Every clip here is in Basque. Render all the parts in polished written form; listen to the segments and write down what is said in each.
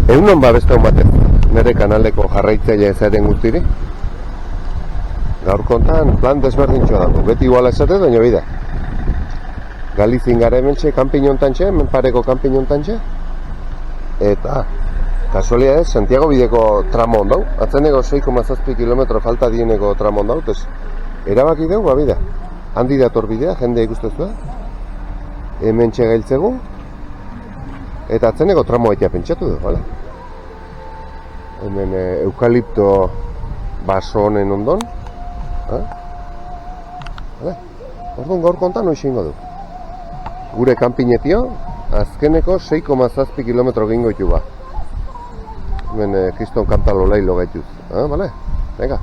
Egunon babeste honbatez, nire kanaleko jarraitzaile ezaren guztiri. Gaur kontan plan desberdintxo dago, beti iguala esate baina bida. Galizin gara hementxe, kanpinontantxe, menpareko kanpinontantxe. Eta, kasualidadez, Santiago bideko tramo ondau. Atzeneko 6,7 kilometro falta dieneko tramo ondau, erabaki dugu, babida. Handi dator bidea, jende ikustezua. Hementxe gailtzegu. Eta atzeneko tramo etia pentsatu du, bale? Hemen eukalipto baso honen ondon. Orduan gaur kontan hori xingo du. Gure kanpinetio, azkeneko 6,7 kilometro gingo ditu ba. Hemen kriston kantalo lailo gaituz. Bale? Venga.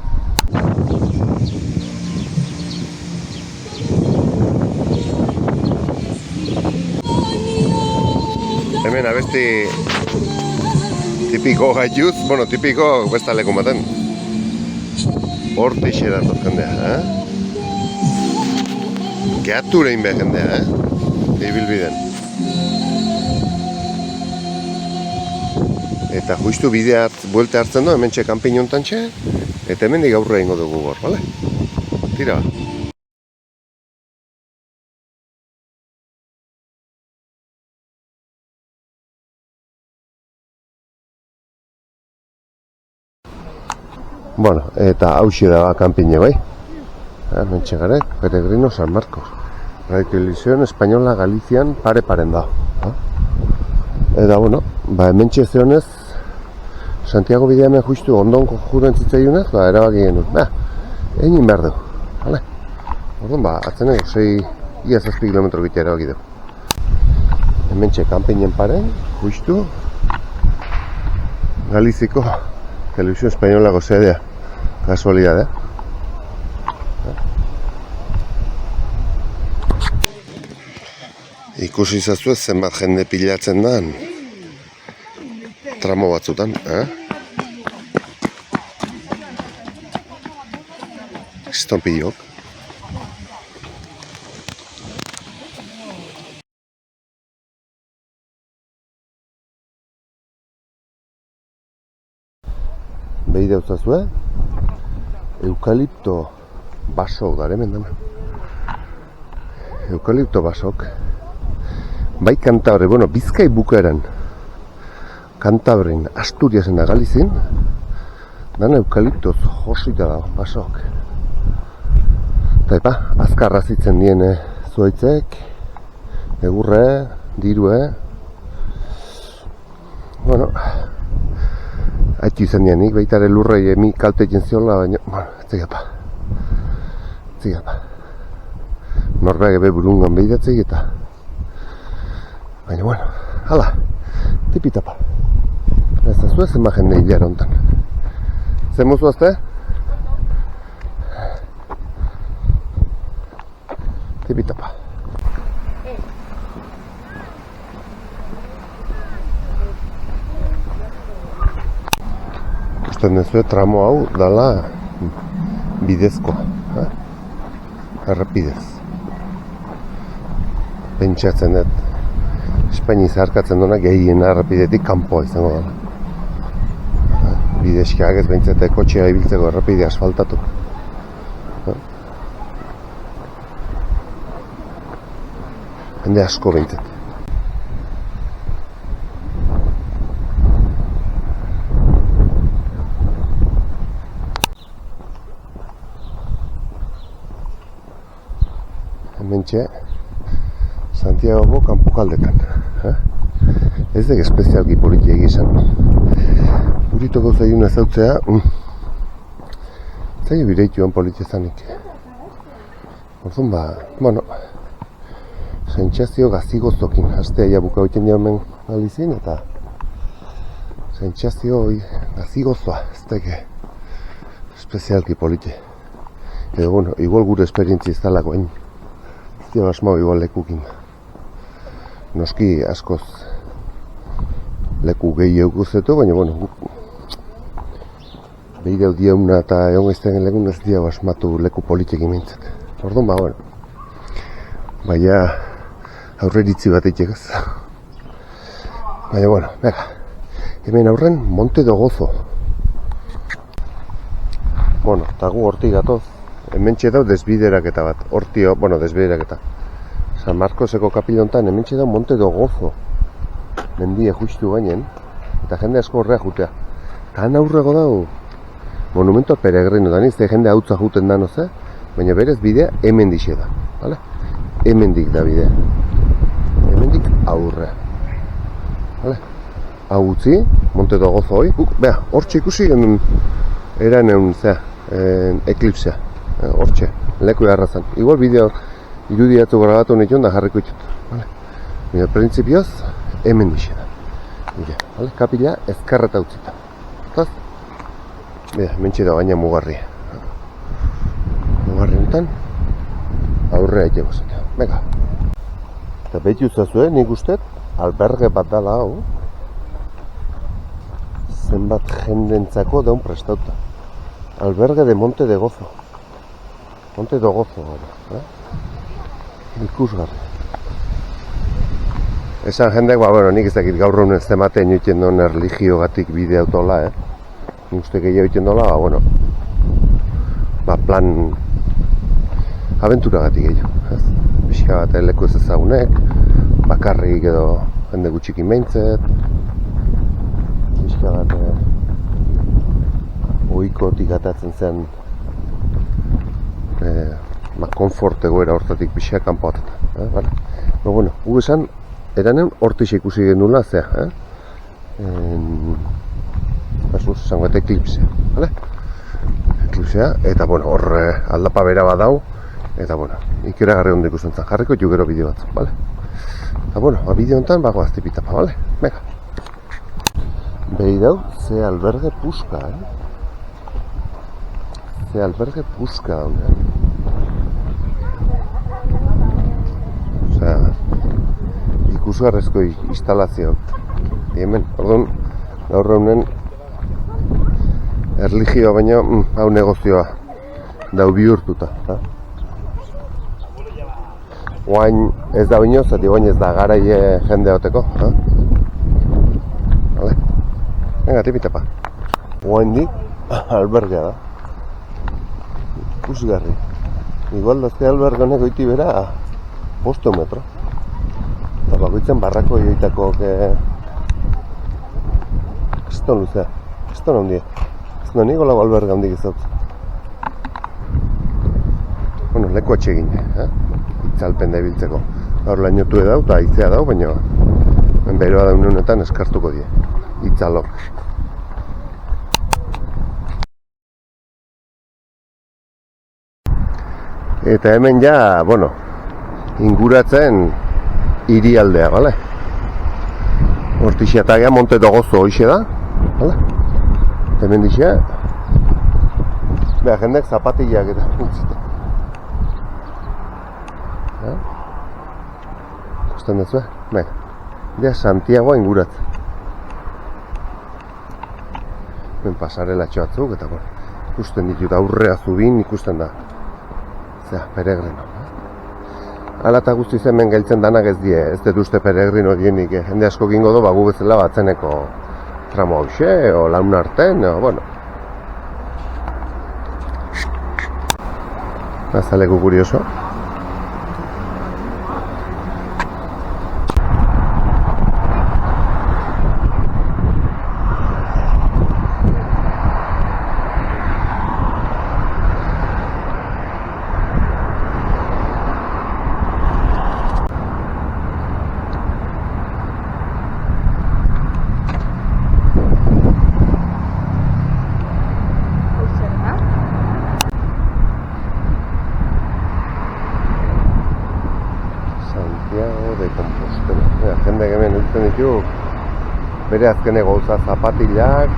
Hemen abesti tipiko gaituz, bueno, tipiko besta leku maten. Horti xeratot jendea, Gehature inbe jendea, ibilbiden. Eta justu bidea buelte hartzen du, hemen txe kanpinontantxe, eta hemen aurre ingo dugu gor, bale? Tira. Bueno, eta hauxe da kanpine bai. Mentxe gare, Peregrino San Marcos. Radicalización Española Galician pare-paren da. Eta, bueno, hementxe zeonez, Santiago bidea hemen justu ondon juren zitzaionez, erabaki genuen. Egin behar dugu, bale? Orduan, atzeneko 6,7 kilometro bitea erabaki dugu. Hementxe kanpinen paren, justu, Galiziko Televisión Españolako sedea, kasualidadea. Ikusi izazu ez zenbat jende pilatzen dan tramo batzutan, Kriston pilok. Behi dauzazue, eukalipto basok dara hemen dena. Eukalipto basok. Bai Kantabre, bueno, Bizkai bukaeran. Kantabren, Asturiasen da Galizin. Dana eukaliptoz josita da, basok. Eta epa, azkarra zitzen dien zuaitzek, egurre, dirue. Bueno, haitu izan dianik, baitare lurrei emi kalte egin ziola, baina, bueno, etzigapa. Norbeak ebe burungan behidatzei eta. Baina, bueno, hala, tipitapa. Ez da zuez ema jende hilara hontan. Zer muzu azte? Tipitapa. Ikusten dezue tramo hau dala bidezkoa. Errepidez. Pentsatzen dut. Espaini zaharkatzen duena gehien errepidetik kanpoa izango dela. Bideskiak ez behintzete kotxea ibiltzeko errepide asfaltatu. Hende asko behintzete. Hementxe Santiagoko kanpokaldekan. Ez dek espezialki politiek izan. Buritoko zaiun ezautzea, zailo bireituan politiezanik. Orduan bueno, sentsazio gazigozokin, astea ja buka hoiten jaumen Galizin, eta sentsazio gazigozoa, ez deke espezialki politi. Edo, bueno, igual gure esperientzi ez dalako, ez dira basmau igual lekukin. Noski askoz leku gehi eukuzetu, baina, bueno, behi deu diauna eta egon ezten legun ez dira asmatu leku politiki mintzat. Orduan, bueno, baina aurreritzi bat eitek ez. Baina, bueno, bera, Hemen aurren Monte do Gozo. Bueno, eta gu hortik gatoz. Hementxe dau desbideraketa bat. Hortio, bueno, desbideraketa. San Marcoseko kapilontan hementxe dau Monte do Gozo. Mendie justu gainen. Eta jende asko horrea jutea. Tan aurrego dau monumento peregrino da nizte jende hautza juten da noze. Baina berez bidea hemen dixe da. Vale? Hemendik da bidea. Hemendik aurrea. Vale? Hau utzi, Monte do Gozo hoi. Bea, hortxe ikusi eran egun eklipsea. Hortxe, leku errazan. Igual bideo irudiatu grabatu nituen da jarriko ditut. Vale? Baina printzipioz, hemen dixe da. Vale? Kapila ezkarreta utzita. Taz? Bea, mentxe da baina mugarria. Mugarri honetan, aurrea ite gozeta. Bega. Eta behitu zazue, nik ustet, alberge bat dala hau. Zenbat jendentzako daun prestauta. Alberge de Monte de Gozo. Monte do Gozo gara. Ikusgarri. Esan jendek, bueno, nik ez dakit gaur honen zematen joiten duen erligiogatik bide autola, Nik uste gehiago joiten dola, bueno, plan abenturagatik gehiago. Pixka bat leku ez ezagunek, bakarrik edo jende gutxikin behintzet, pixka bat ohikotik atatzen zen konfort egoera hortatik pixka kanpoatetan. Vale? No, bueno, gu esan, eranen hortiz ikusi genula zea. Kasuz, esango eta eklipsea. Vale? Eklipsea, eta bueno, hor aldapa bera bat dau, eta bueno, ikeragarri ondo ikusten zen. Jarriko jugero bideo batzuk, vale? Eta bueno, bideo honetan bagoaz tipitapa, vale? Mega. Behi dau, ze alberge puska, Ze alberge puska honean. Osea, ikusgarrezko instalazio. Hemen, orduan, gaur honen erligioa baino, hau negozioa dau bihurtuta. Oain ez da bino, zati oain ez da garaie jende hoteko. Vale? Venga, tipitapa. Oain dik, albergea da. Ikusgarri. Igual dazte alberga honek goiti bera 5 metro. Eta bakoitzen barrako joitako kriston luzea, kriston handia. Ez da niko lau alberga handik izaut. Bueno, leku atxegin, itzalpen da ibiltzeko. Gaur lainotu edau eta aizea dau, baina beroa daun honetan eskartuko die, itzalok. Eta hemen ja, bueno, inguratzen hirialdea, bale? Hortixea eta Monte do Gozo hoxe da, bale? Hemen dixea, beha, jendek zapatillak eta utzite. Kosten dezue? Beha, dea Santiagoa inguratzen. Hemen pasarela txoatzuk eta, bueno, ikusten ditut aurrea zubin ikusten da. Zea, peregrino. Hala eta guztiz hemen geltzen danak ez die, ez dut uste peregrino dienik, jende asko gingo do, bagu bezala batzeneko tramo hauxe, o laun arten, o, bueno. Azaleko kurioso. Jende hemen usten ditu bere azkene gauza zapatillak,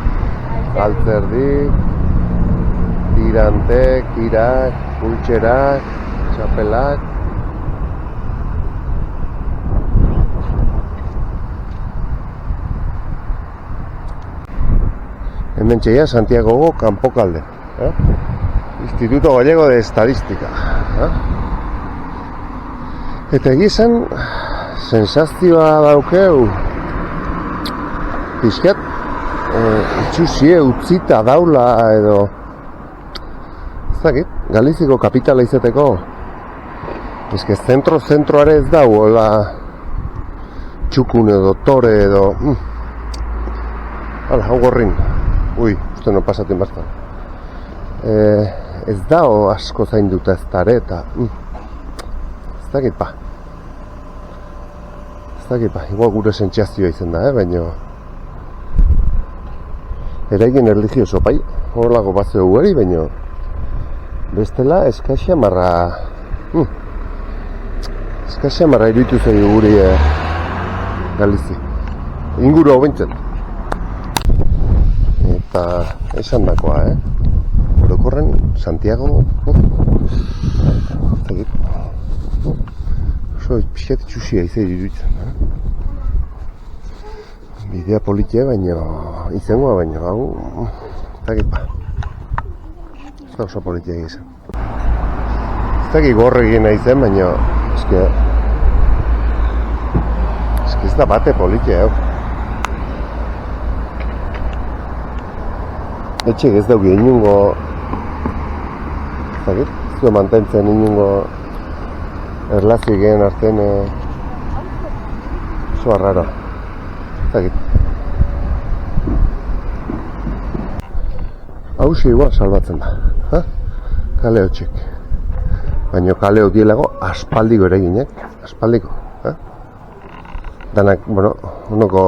galtzerdik, tirantek, irak, pultxerak, txapelak. Hemen txeia Santiagogo kanpokalde. Instituto Gallego de Estadística. Eta egizan, sensazioa daukeu pixkat itxusie utzita daula edo ez dakit, Galiziko kapitala izateko eske zentroare ez da hola txukun edo tore edo hala, hau gorrin uste no pasatzen bastan ez da asko zainduta ez dara eta ez dakit pa igual gure sentsazioa izan da, baina eraikin erlijioso bai, horrelako bazeo ugari, baina bestela eskaxamarra iruditu zaio guri Galizi inguru hau bintzen eta esan dakoa, orokorren Santiago oso pixat txusia izan iruditzen bidea politia izangoa baino hau zakipa ez da oso politia egizan ez dakik gorregin nahizen baino eske ez da bate politia etxek ez dauki inungo zakit, ez du mantentzen inungo erlazio egin artean oso arraro zakit hauxe igual salbatzen da kale hotxek baina kale hotielago aspaldiko eraginek aspaldiko danak, honoko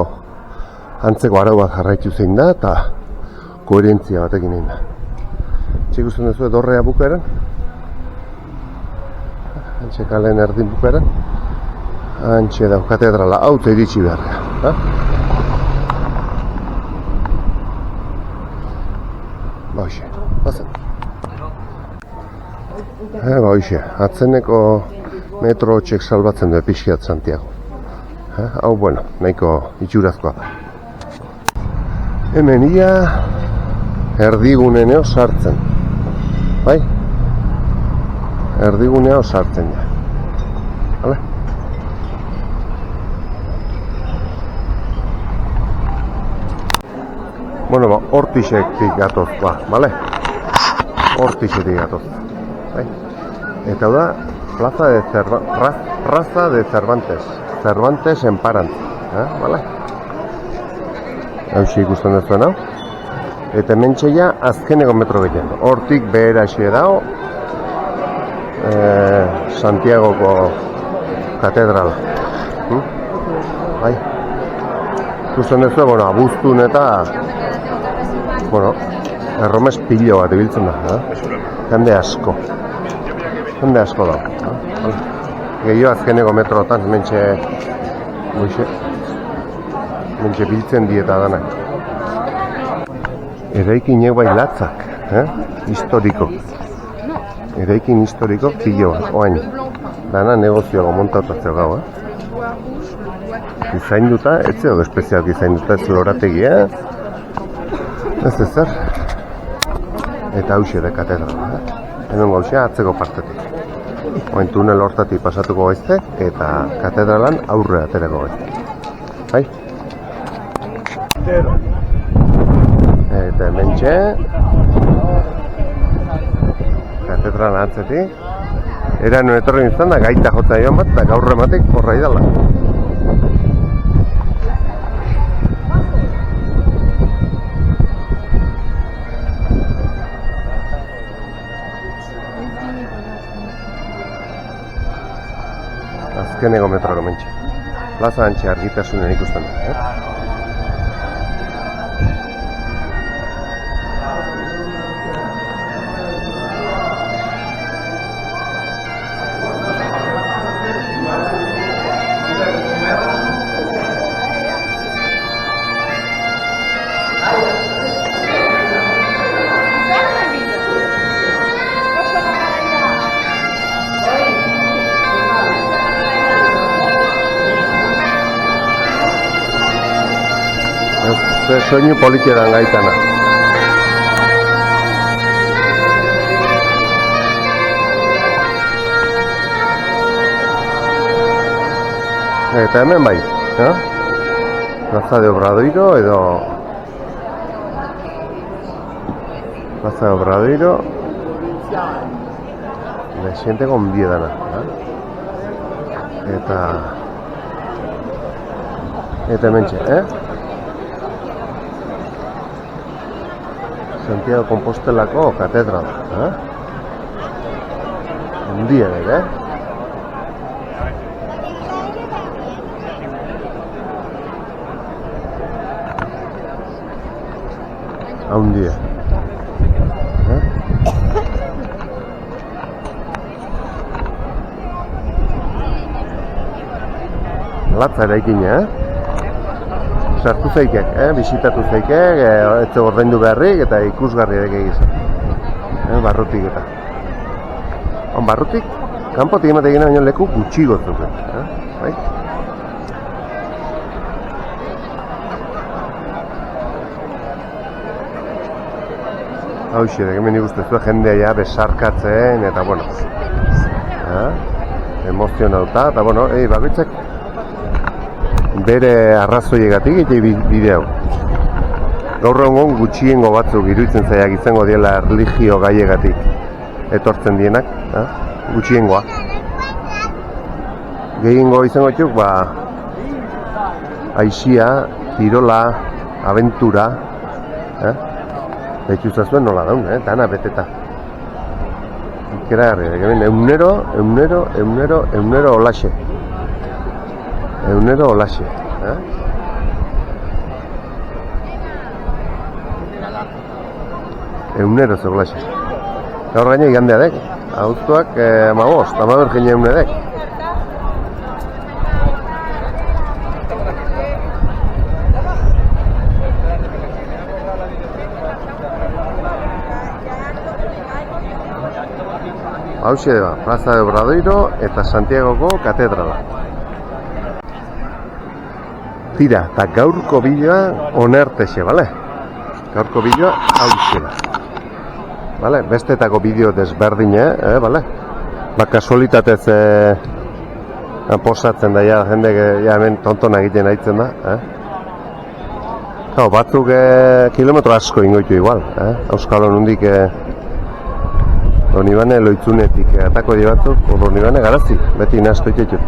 antzeko arau bat jarraitu zein da eta koherentzia batekin egin da txik usten duzu dorrea bukaeran antxe kalen erdin bukaeran antxe dau katedrala auto iritsi behar hoxe, bazen hoxe, atzeneko metro hotxek salbatzen du pixkiat Santiago hau nahiko itxurazkoa da hemen ia erdiguneneo sartzen bai? Erdiguneo sartzen ja hala? Hortixetik gatoz bale? Hortixetik gatoz bai? Eta hau da Plaza de Cervantes Cervantes en Parant bale? Hau ikusten duzuen hau eta hementxeia azkeneko metro gehiago hortik behera xe dago Santiagoko katedrala bai ikusten duzu, abuztun eta erromes pilo bat ibiltzen da jende asko da gehiago azkeneko metrotan hementxe biltzen dieta danak eraikinek bai latzak historiko eraikin historiko pilo bat oain dana negozioago montatatzeo gau izainduta, ez zego espezialak izainduta ez lorategia ez ezer eta hauxe da katedrala hemen gauxea atzeko partetik oain tunel hortatik pasatuko gaizte eta katedralan aurre aterako gaizte bai? Eta hementxe katedralan atzetik eran etorri nintzen da gaita jota joan bat eta gaur ematik horra idala azkeneko metroko mentxe plaza antxe argitasunen ikusten da soinu politxeran gaitana eta hemen bai Plaza de Obradoiro edo Plaza de Obradoiro desiente gonbiedana, eta hementxe, Santiago Compostelako katedral, handia ere, handia. Latza eraikina, sartu zaikek, bisitatu zaikek, etxe ordaindu beharrik eta ikusgarri ere egiz. Barrutik eta. Barrutik, kanpotik ematen egin baino leku gutxi gotzuk. Bai? Hauxe, hemen ikusten jendea ja besarkatzen eta bueno. Emozionauta eta bueno, bakoitzak bere arrazoiegatik eta bideo. Gaur egun gutxiengo batzuk iruditzen zaiak izango diela erlijio gaiegatik etortzen dienak, gutxiengoa. Gehiengo izango txuk, aisia, kirola, aventura, behitxuza zuen nola daun, dana beteta. Ikera garri, eunero olaxe. Eunero olaxe. Eunero zegolaxe. Gaur gaina igandea dek. Auztuak 15 gine eunedek. Hauxe da, Plaza de Obradoiro eta Santiagoko katedrala. Tira, eta gaurko bideoa onertexe, bale? Gaurko bideoa hauxe da. Bale? Bestetako bideo desberdine, bale? Kasualitatez posatzen da, jende hemen tontona egiten aitzen da, batzuk kilometro asko ingoitu igual, Euskal Honundik Donibane loitzunetik atako di batzuk, Donibane garazi, beti nazto itxetxut.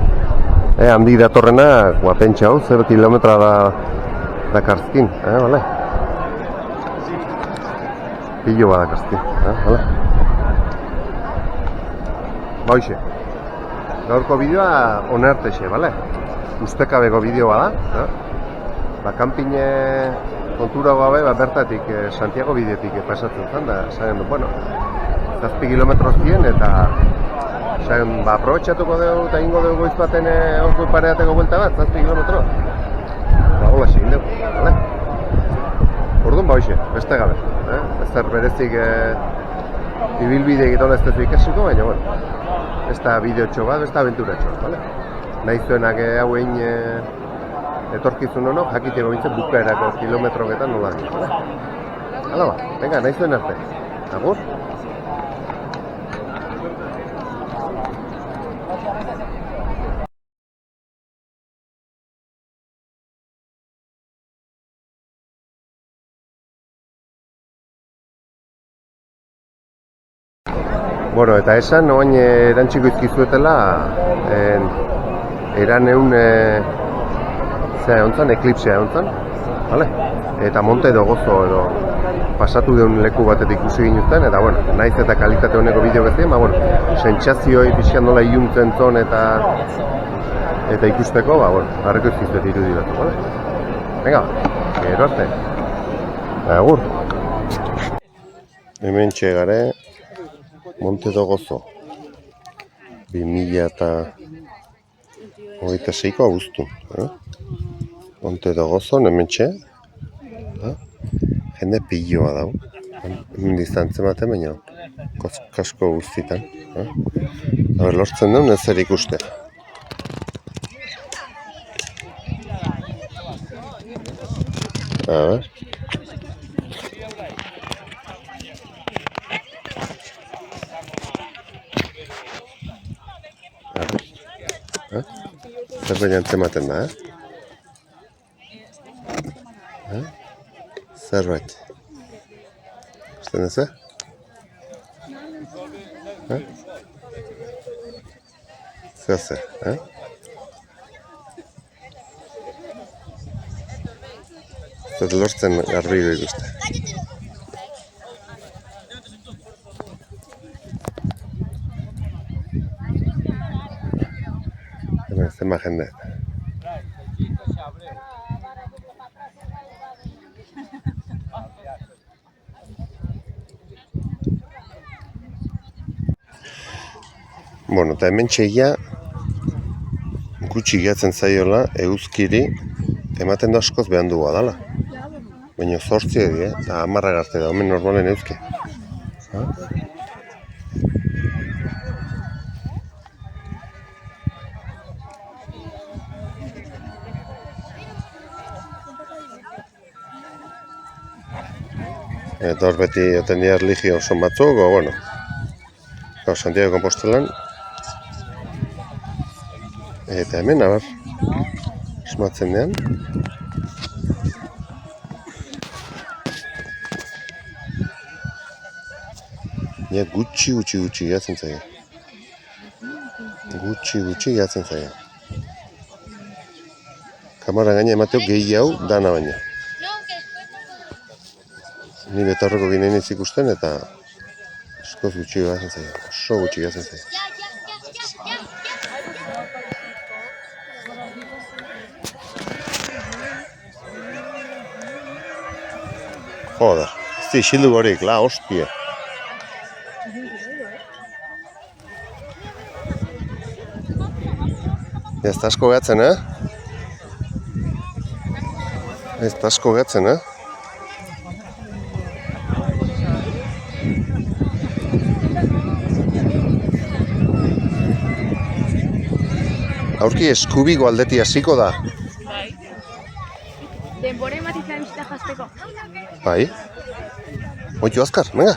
Handi datorrena, guapentsa hau, 0 kilometra da karzkin, bale? Pillo bada karzkin, bale? Baixe, gaurko bideoa onertexe, bale? Ustekabeko bideo bada, kanpine kontura gabe, bertatik, Santiago bidetik pasatzen zen, da, zagen du, bueno, 7 kilometro zien eta aprobetxatuko dugu eta ingo dugu goiz baten ordu pareateko buelta bat, 7 kilometro. Hola segin dugu, bale? Orduan hoxe, beste gabe. Ezer berezik ibilbide egitola ez duzu ikasiko, baina, bueno, ez da bideotxo bat, ez da aventuratxo, bale? Nahi zuenak hauen etorkizun hono, jakiteko bintzen bukaerako kilometroketan nola dira, bale? Hala ba, venga, nahi zuen arte. Agur? Bueno, eta esan, oain erantxiko izkizuetela, eran egun, eklipsea egon vale? Eta Monte de Gozo edo pasatu deun leku batetik ikusi ginuten, eta bueno, naiz eta kalitate honeko bideo bezien, bueno, sentsazioei pixkan nola iluntzen zon eta ikusteko, bueno, harreko izkizuet irudi batu, vale? Venga, gero arte. Agur. Hemen txegare, Monte de Gozo, 2026ko abuztu. Monte de Gozo, hementxe, jende pilloa dago. Hemen distantzen batean, baina kasko guztitan. Lortzen duen ezer ikuste. A ver. Zerbait antzematen da, Zerbait. Usten ez, Ze, eh? Ez lortzen garbi ikuste. Hemen zenba jende. Bueno, eta hemen txegia gutxi gehatzen zaiola eguzkiri ematen da askoz behandua dala. Baina 8 edi, eta 10 arte da, hemen normalen eguzki. Eta hor beti oten dira erlijio son batzuk, o bueno, Santiago de Compostelan. Eta hemen, abar, esmatzen dean. Ja, gutxi gehatzen zaio. Gutxi gehatzen zaio. Kamara gaina emateo gehi hau dana baina. Ni betaurreko ginen ez ikusten eta askoz gutxi gehatzen zaio. Oso gutxi gehatzen zaio. Joder, ez da isildu gorik, la, hostia. Ez da asko gehatzen, Ez da asko gehatzen, Aurki eskubiko aldeti hasiko da. Bai. Denbora ematizan bizita jazteko. Bai. Oito azkar, venga.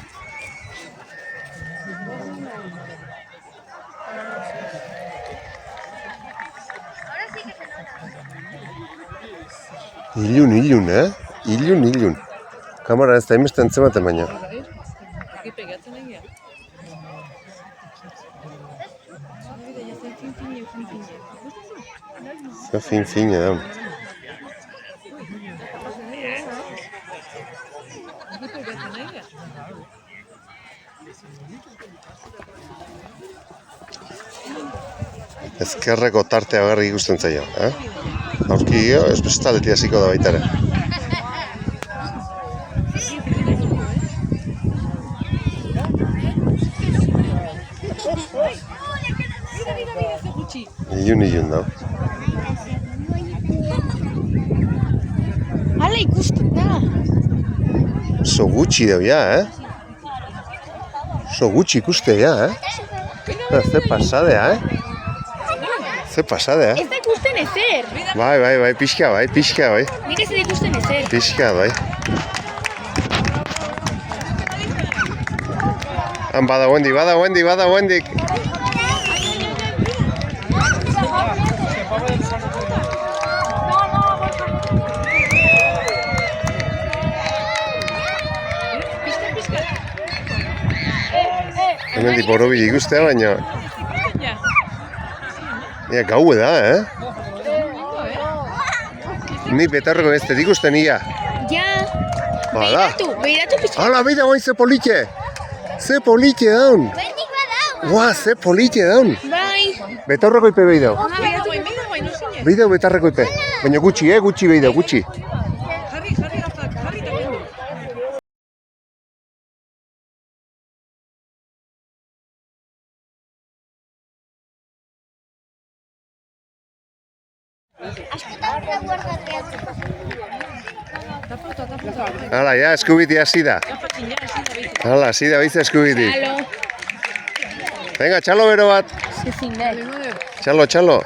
Ilun, Ilun. Kamara ez da imeste entzematen baina. Zer fin-fine daun. Ezkerreko tartea garri ikusten zaio, Aurki geho, ez bestaleti hasiko da baita ere. Ilun da. Hala ikusten da. So gutxi dau ja, So gutxi ikuste ja, Ze pasadea, Ze pasadea. Ez da ikusten ezer. Bai, pixka bai. Nik ez da ikusten ezer. Pixka bai. Han bada Wendik. Hemen diporobi ikustea baina. Ja, gaue da, Ni betarreko ez dut ikusten ia. Ja. Bada. Beiratu pixka. Hala, beida guain ze politxe. Ze politxe daun. Ua, ze politxe daun. Bai. Betarreko ipe beidau. Beiratu guain, no zine. Beidau betarreko ipe. Baina gutxi, gutxi beidau, gutxi. Jarri da kendu. Hala, ja, eskubiti hasi da. Hala, hasi da biza eskubiti. Venga, txalo bero bat. Txalo.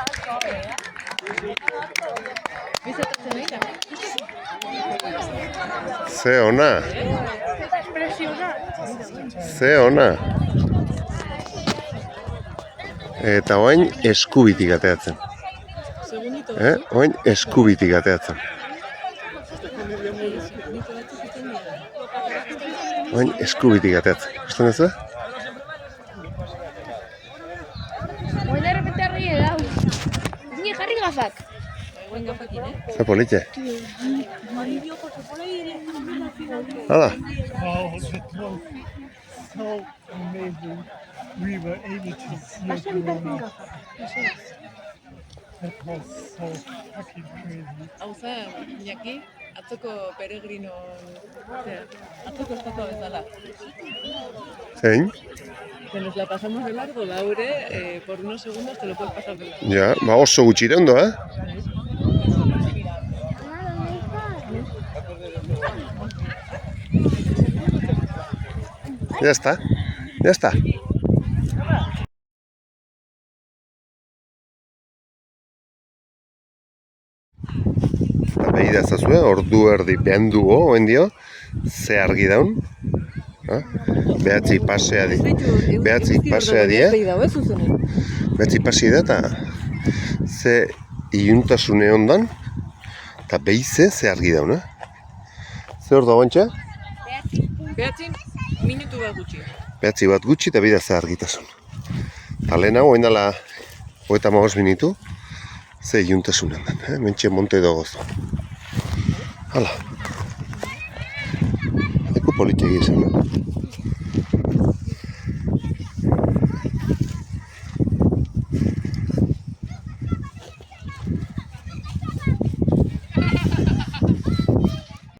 Ze ona. Eta oain eskubitik ateatzen. Oain eskubitik ateatzen. Oain eskubitik ateatzen. Gusten ez da? Oain de repente arri buen gafak. Ze politxe. Hala, Oh, that was so amazing. We were able to see it. That was so fucking crazy. Hau zen, Iñaki, atzoko peregrino, atzoko estatua bezala. zein? Que nos la pasamos de largo, Laure, por unos segundos te lo puedes pasar de largo. Ja, ba oso gutxi ondo, eh? Ya está, ya está. Eta behi da zazue, ordu erdi behandugo, oen dio, ze argi daun. Behatzi pasea di. Behatzi pasea die. Behatzi pasea da, eta ze iuntasune ondan, eta behize ze argi daun, eh? Ze hor da guantxe? Behatzin, minutu bat gutxi. Behatzi bat gutxi eta bida ze argitasun. Eta lehenago, oin dala 35 minutu, ze iuntasunen den, mentxe monte dogozo. Hala. Eko politxegi izan,